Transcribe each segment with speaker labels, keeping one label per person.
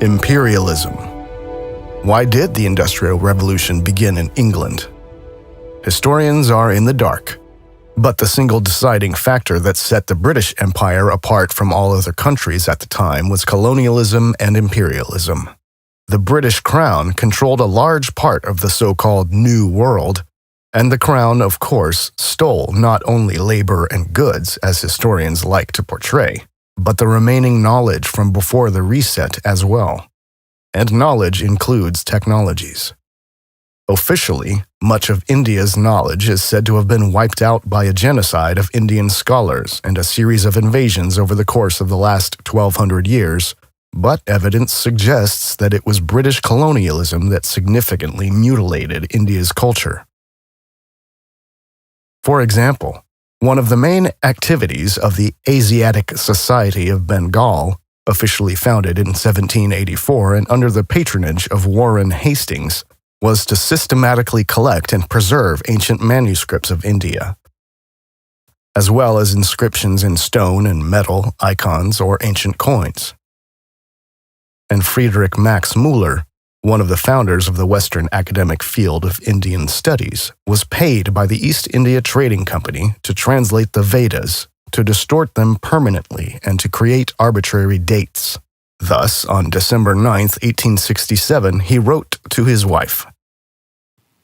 Speaker 1: Imperialism. Why did the Industrial Revolution begin in England? Historians are in the dark, but the single deciding factor that set the British Empire apart from all other countries at the time was colonialism and imperialism. The British Crown controlled a large part of the so-called New World, and the Crown, of course, stole not only labor and goods, as historians like to portray, but the remaining knowledge from before the reset as well. And knowledge includes technologies. Officially, much of India's knowledge is said to have been wiped out by a genocide of Indian scholars and a series of invasions over the course of the last 1,200 years, but evidence suggests that it was British colonialism that significantly mutilated India's culture. For example, one of the main activities of the Asiatic Society of Bengal, officially founded in 1784 and under the patronage of Warren Hastings, was to systematically collect and preserve ancient manuscripts of India, as well as inscriptions in stone and metal, icons, or ancient coins. And Friedrich Max Müller, one of the founders of the Western academic field of Indian studies, was paid by the East India Trading Company to translate the Vedas, to distort them permanently, and to create arbitrary dates. Thus, on December 9, 1867, he wrote to his wife,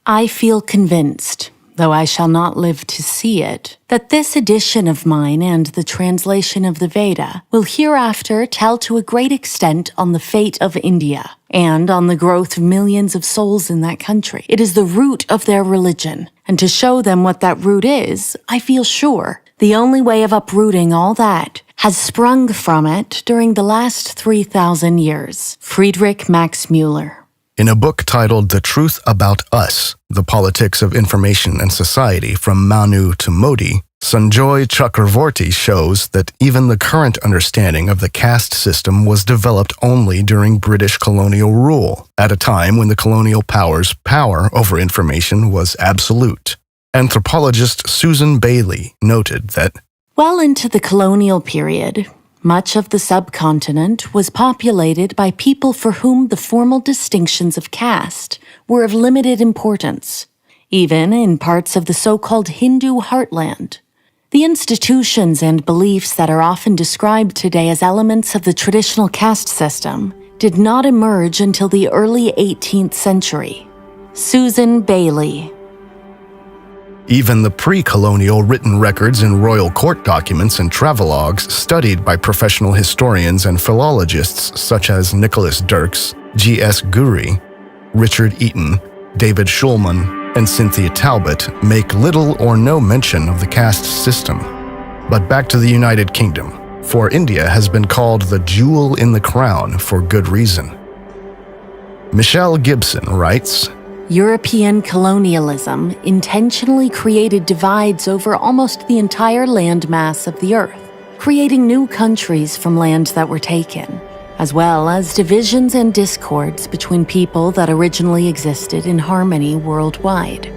Speaker 2: I feel convinced, though I shall not live to see it, that this edition of mine and the translation of the Veda will hereafter tell to a great extent on the fate of India and on the growth of millions of souls in that country. It is the root of their religion, and to show them what that root is, I feel sure the only way of uprooting all that has sprung from it during the last 3,000 years. Friedrich Max Müller.
Speaker 1: In a book titled The Truth About Us, The Politics of Information and Society from Manu to Modi, Sanjoy Chakravorty shows that even the current understanding of the caste system was developed only during British colonial rule, at a time when the colonial powers' power over information was absolute. Anthropologist Susan Bailey noted that,
Speaker 2: well into the colonial period, much of the subcontinent was populated by people for whom the formal distinctions of caste were of limited importance, even in parts of the so-called Hindu heartland. The institutions and beliefs that are often described today as elements of the traditional caste system did not emerge until the early 18th century. Susan Bailey.
Speaker 1: even the pre-colonial written records in royal court documents and travelogues studied by professional historians and philologists such as Nicholas Dirks, G.S. Guri, Richard Eaton, David Schulman, and Cynthia Talbot make little or no mention of the caste system. But back to the United Kingdom, for India has been called the jewel in the crown for good reason. Michelle Gibson writes,
Speaker 2: European colonialism intentionally created divides over almost the entire landmass of the earth, creating new countries from lands that were taken, as well as divisions and discords between people that originally existed in harmony worldwide.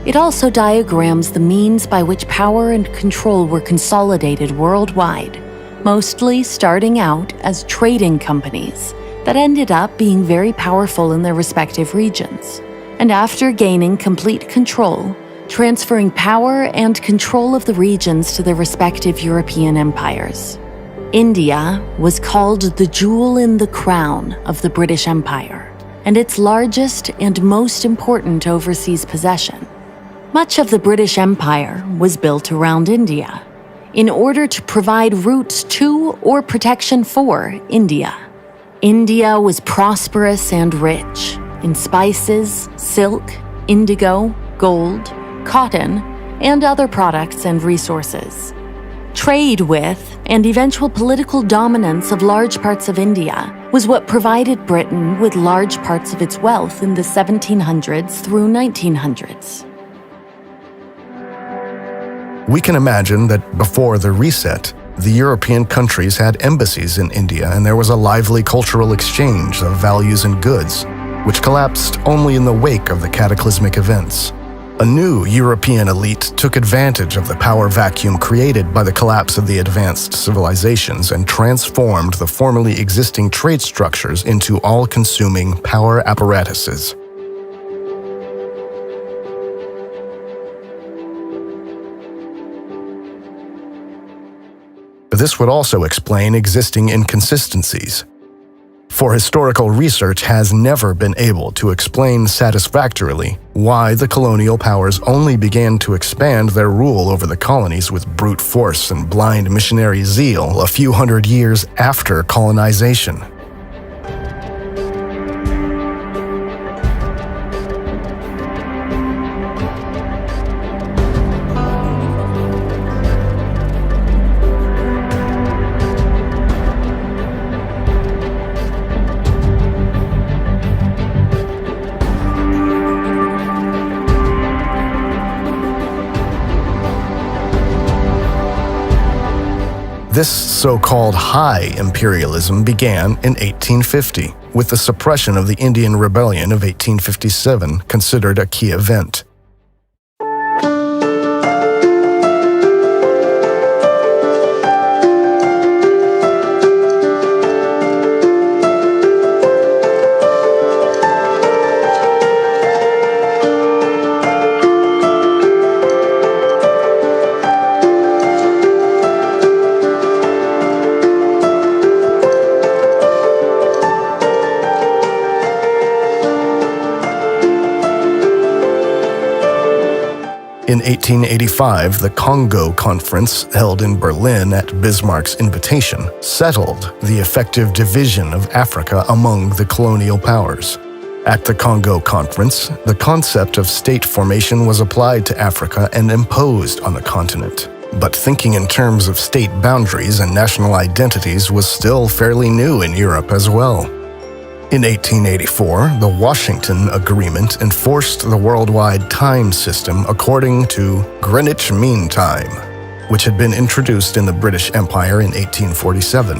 Speaker 2: It also diagrams the means by which power and control were consolidated worldwide, mostly starting out as trading companies that ended up being very powerful in their respective regions, and after gaining complete control, transferring power and control of the regions to their respective European empires. India was called the jewel in the crown of the British Empire, and its largest and most important overseas possession. Much of the British Empire was built around India, in order to provide routes to or protection for India. India was prosperous and rich in spices, silk, indigo, gold, cotton, and other products and resources. Trade with and eventual political dominance of large parts of India was what provided Britain with large parts of its wealth in the 1700s through 1900s.
Speaker 1: We can imagine that before the reset, the European countries had embassies in India and there was a lively cultural exchange of values and goods, which collapsed only in the wake of the cataclysmic events. A new European elite took advantage of the power vacuum created by the collapse of the advanced civilizations and transformed the formerly existing trade structures into all-consuming power apparatuses. This would also explain existing inconsistencies. For historical research has never been able to explain satisfactorily why the colonial powers only began to expand their rule over the colonies with brute force and blind missionary zeal a few hundred years after colonization. This so-called high imperialism began in 1850, with the suppression of the Indian Rebellion of 1857 considered a key event. In 1885, the Congo Conference, held in Berlin at Bismarck's invitation, settled the effective division of Africa among the colonial powers. At the Congo Conference, the concept of state formation was applied to Africa and imposed on the continent. But thinking in terms of state boundaries and national identities was still fairly new in Europe as well. In 1884, the Washington Agreement enforced the worldwide time system according to Greenwich Mean Time, which had been introduced in the British Empire in 1847.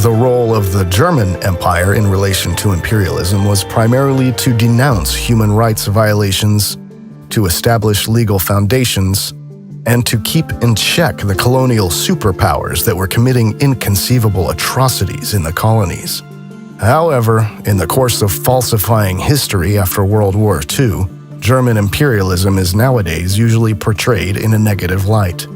Speaker 1: The role of the German Empire in relation to imperialism was primarily to denounce human rights violations, to establish legal foundations, and to keep in check the colonial superpowers that were committing inconceivable atrocities in the colonies. However, in the course of falsifying history after World War II, German imperialism is nowadays usually portrayed in a negative light.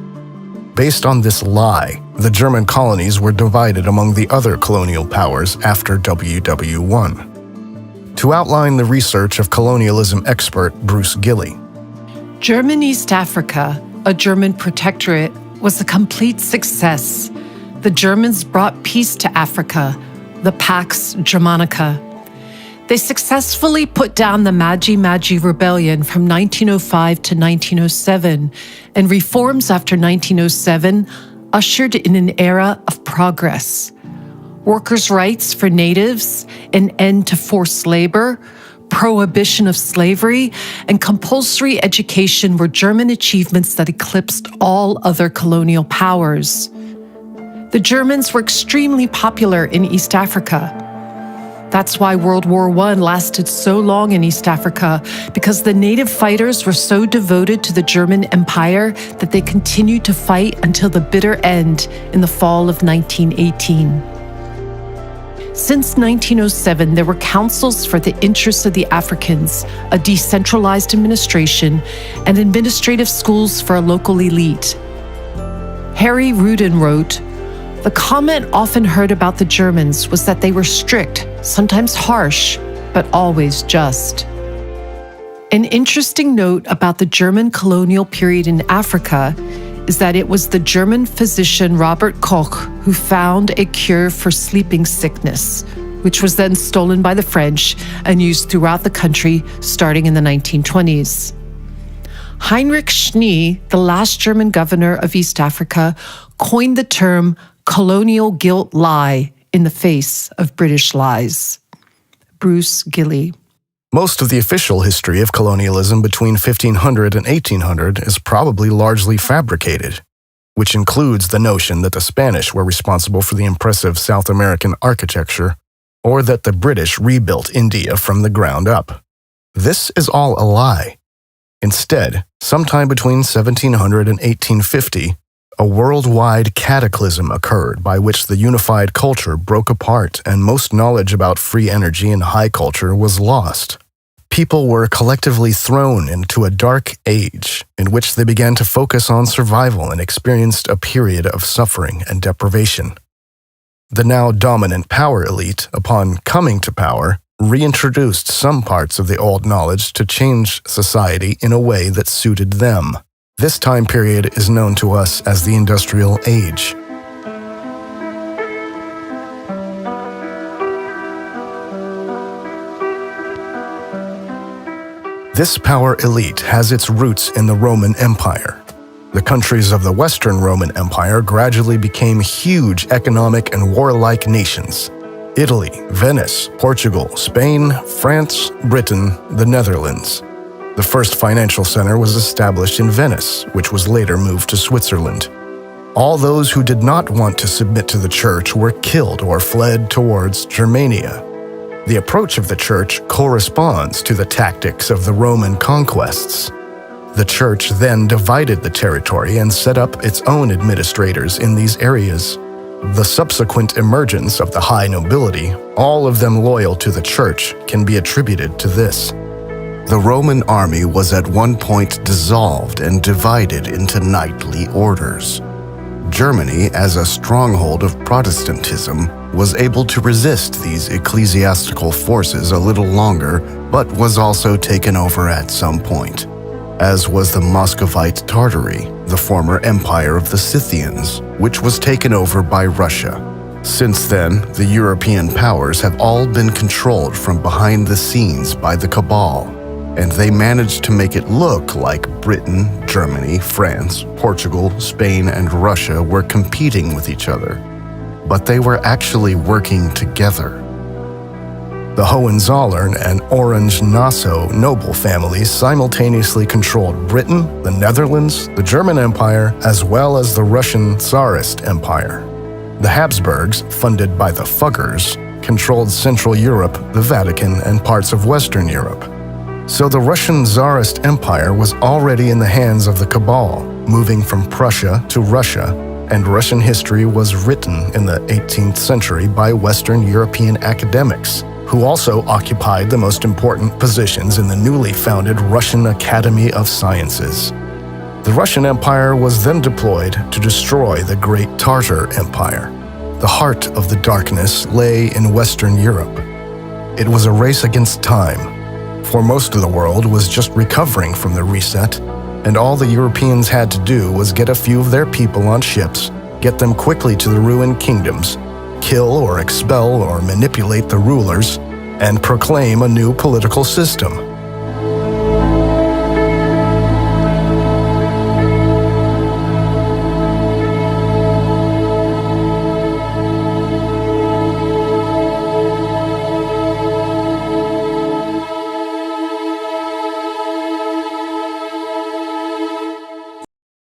Speaker 1: Based on this lie, the German colonies were divided among the other colonial powers after WW1. To outline the research of colonialism expert Bruce Gilley.
Speaker 3: German East Africa, a German protectorate, was a complete success. The Germans brought peace to Africa, the Pax Germanica. They successfully put down the Magi Rebellion from 1905 to 1907, and reforms after 1907 ushered in an era of progress. Workers' rights for natives, an end to forced labor, prohibition of slavery, and compulsory education were German achievements that eclipsed all other colonial powers. The Germans were extremely popular in East Africa. That's why World War I lasted so long in East Africa, because the native fighters were so devoted to the German Empire that they continued to fight until the bitter end in the fall of 1918. Since 1907, there were councils for the interests of the Africans, a decentralized administration, and administrative schools for a local elite. Harry Rudin wrote, "The comment often heard about the Germans was that they were strict, sometimes harsh, but always just." An interesting note about the German colonial period in Africa is that it was the German physician Robert Koch who found a cure for sleeping sickness, which was then stolen by the French and used throughout the country starting in the 1920s. Heinrich Schnee, the last German governor of East Africa, coined the term colonial guilt lie in the face of British lies. Bruce Gilley.
Speaker 1: Most of the official history of colonialism between 1500 and 1800 is probably largely fabricated, which includes the notion that the Spanish were responsible for the impressive South American architecture or that the British rebuilt India from the ground up. This is all a lie. Instead, sometime between 1700 and 1850, a worldwide cataclysm occurred by which the unified culture broke apart and most knowledge about free energy and high culture was lost. People were collectively thrown into a dark age in which they began to focus on survival and experienced a period of suffering and deprivation. The now dominant power elite, upon coming to power, reintroduced some parts of the old knowledge to change society in a way that suited them. This time period is known to us as the Industrial Age. This power elite has its roots in the Roman Empire. The countries of the Western Roman Empire gradually became huge economic and warlike nations. Italy, Venice, Portugal, Spain, France, Britain, the Netherlands. The first financial center was established in Venice, which was later moved to Switzerland. All those who did not want to submit to the church were killed or fled towards Germania. The approach of the church corresponds to the tactics of the Roman conquests. The church then divided the territory and set up its own administrators in these areas. The subsequent emergence of the high nobility, all of them loyal to the church, can be attributed to this.
Speaker 4: The Roman army was at one point dissolved and divided into knightly orders. Germany, as a stronghold of Protestantism, was able to resist these ecclesiastical forces a little longer, but was also taken over at some point, as was the Muscovite Tartary, the former empire of the Scythians, which was taken over by Russia. Since then, the European powers have all been controlled from behind the scenes by the cabal, and they managed to make it look like Britain, Germany, France, Portugal, Spain, and Russia were competing with each other. But they were actually working together. The Hohenzollern and Orange-Nassau noble families simultaneously controlled Britain, the Netherlands, the German Empire, as well as the Russian Tsarist Empire. The Habsburgs, funded by the Fuggers, controlled Central Europe, the Vatican, and parts of Western Europe. So the Russian Tsarist Empire was already in the hands of the cabal, moving from Prussia to Russia, and Russian history was written in the 18th century by Western European academics, who also occupied the most important positions in the newly founded Russian Academy of Sciences. The Russian Empire was then deployed to destroy the Great Tartar Empire. The heart of the darkness lay in Western Europe. It was a race against time, for most of the world was just recovering from the reset, and all the Europeans had to do was get a few of their people on ships, get them quickly to the ruined kingdoms, kill or expel or manipulate the rulers, and proclaim a new political system.